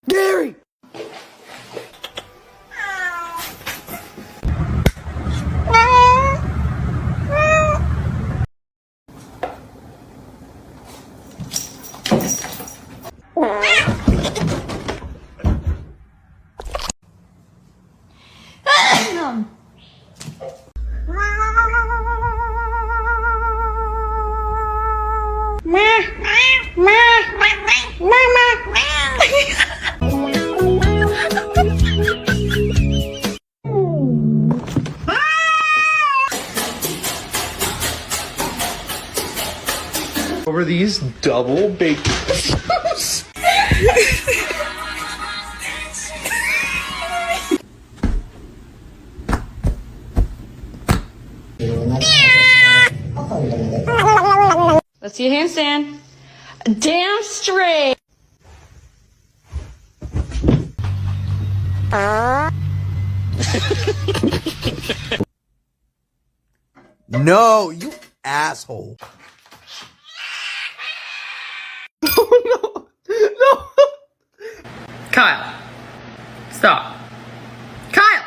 Gary! Over these double baked potatoes. Let's see a handstand. Damn straight. No, you asshole. Oh no! No! Kyle. Stop. Kyle!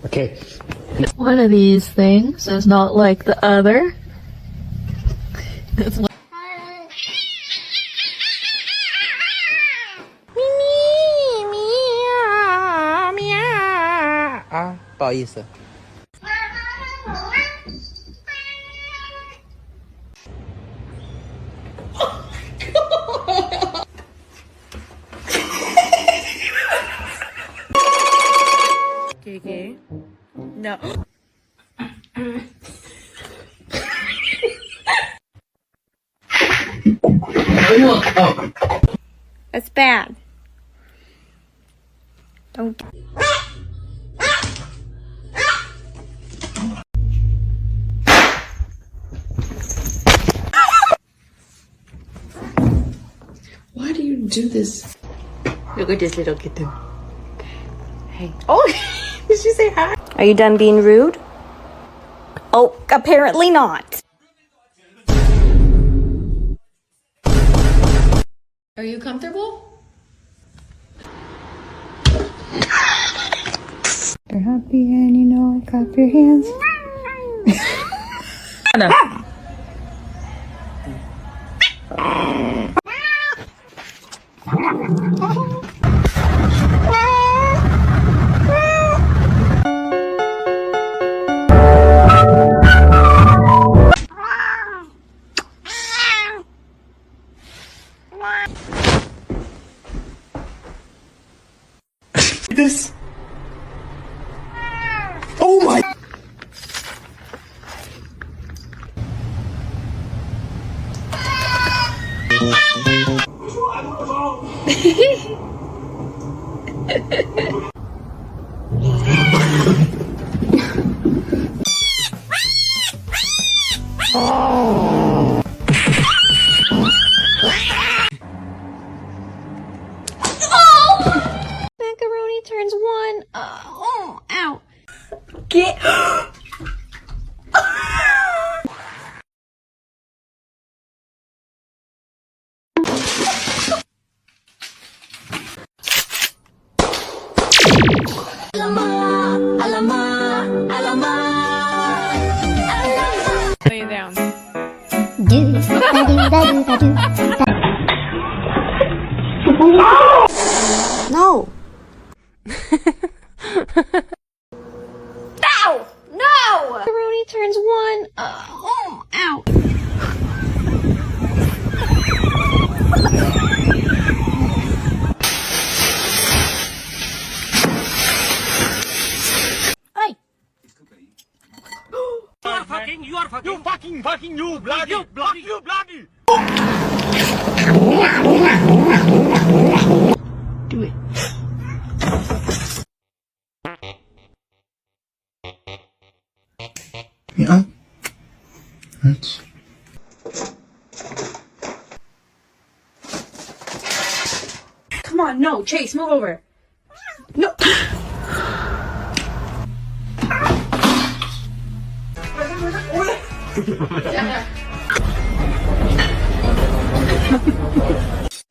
Okay. One of these things is not like the other. It's like 啊，不好意思。Okay. No. That's bad. Don't. Why do you do this? Look at this little kitten. Hey. Oh, did she say hi? Are you done being rude? Oh, apparently not. Are you comfortable? You're happy and you know it, clap your hands. This. Oh my. Macaroni turns one. Oh, ow. Get. Lay it down. No. Ow! No! Macaroni turns one. Oh, ow. Hey. You bloody. Do it. Yeah. That's. Come on, no, Chase, move over. No.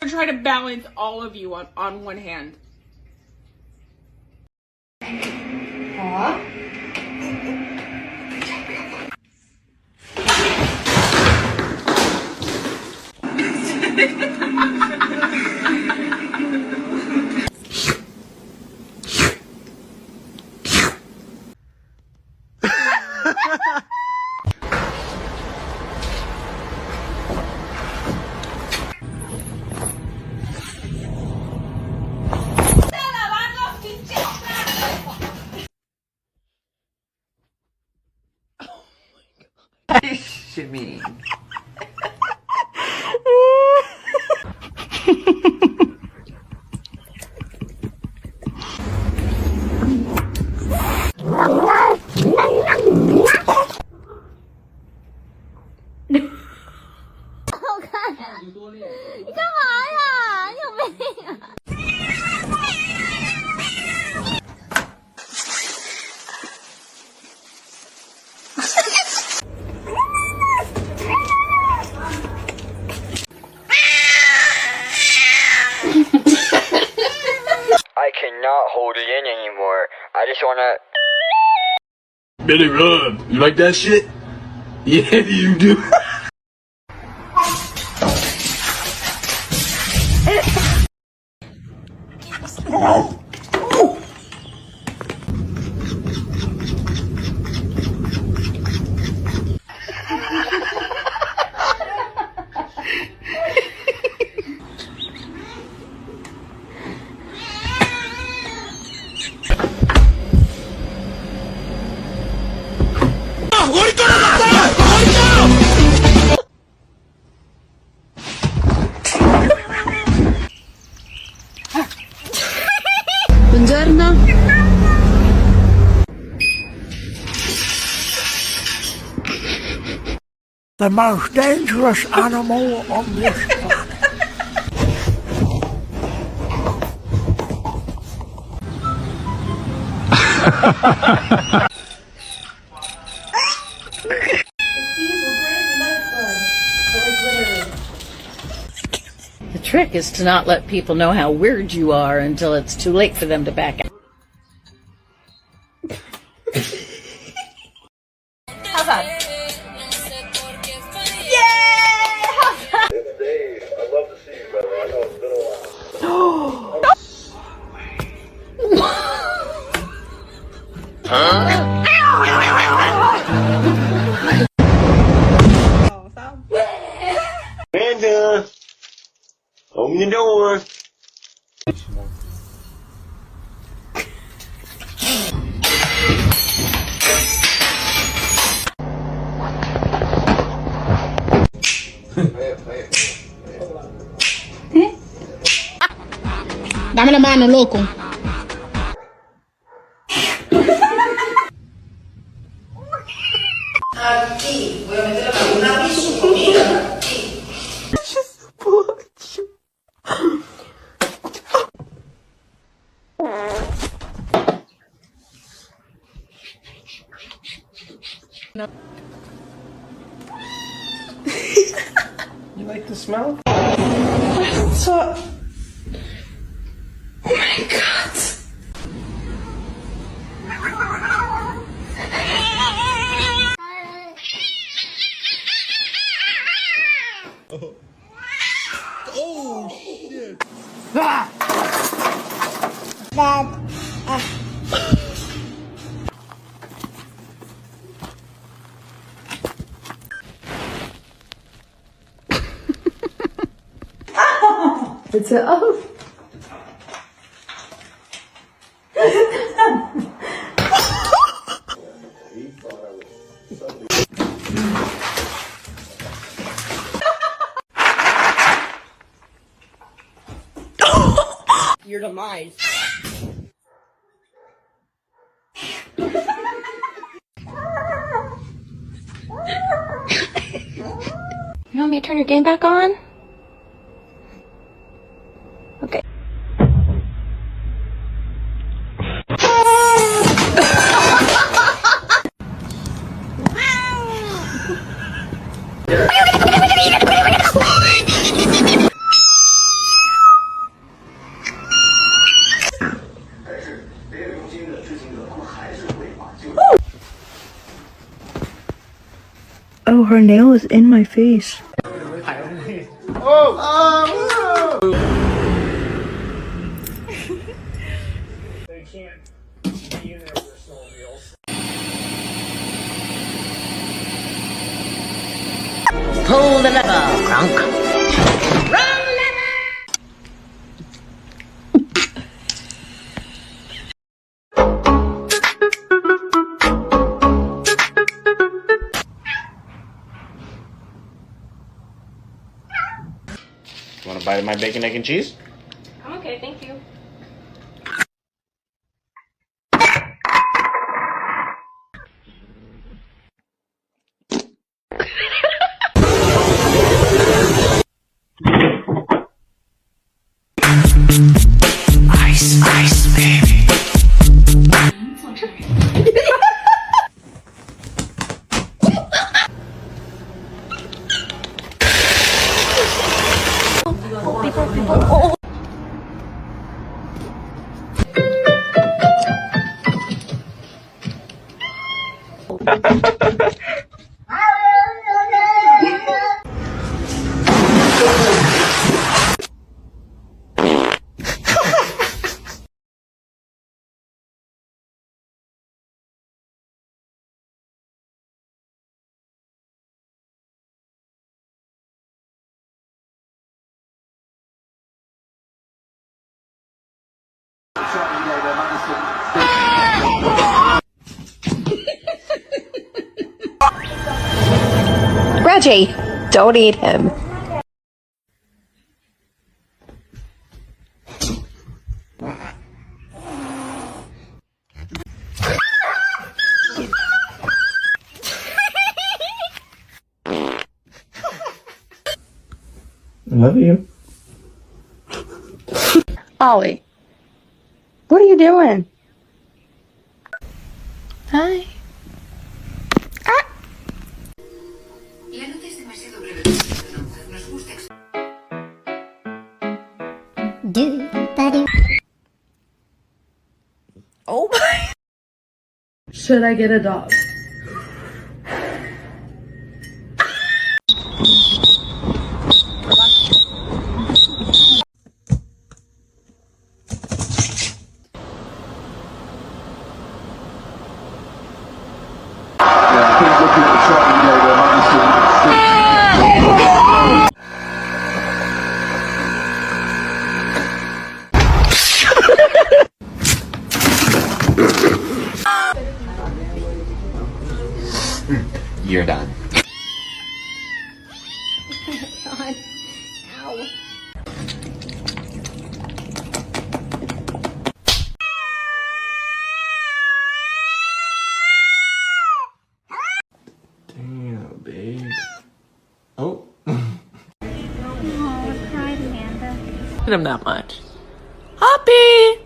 I'm try to balance all of you on one hand. Shimmy. I cannot hold it in anymore. I just wanna... Billy Rub, you like that shit? Yeah, you do. Buongiorno. The most dangerous animal on this planet. The trick is to not let people know how weird you are until it's too late for them to back out. How's that? Amanda! Open the door! Dame la mano, loco. Aquí, voy a meter una bici comida. You like the smell? So, oh my god. Oh shit. Dad. It's a oath. Your demise. You want me to turn your game back on? Okay. Oh, her nail is in my face. They can't be in there with their snowmobiles. Pull the lever, Kronk. Want a bite of my bacon, egg, and cheese? I'm okay, thank you. Ice, ice, baby. Reggie, don't eat him. I love you. Ollie, what are you doing? Hi. Oh my. Should I get a dog? You're done. God. Ow. Damn, babe. Oh. Him that much. Hoppy!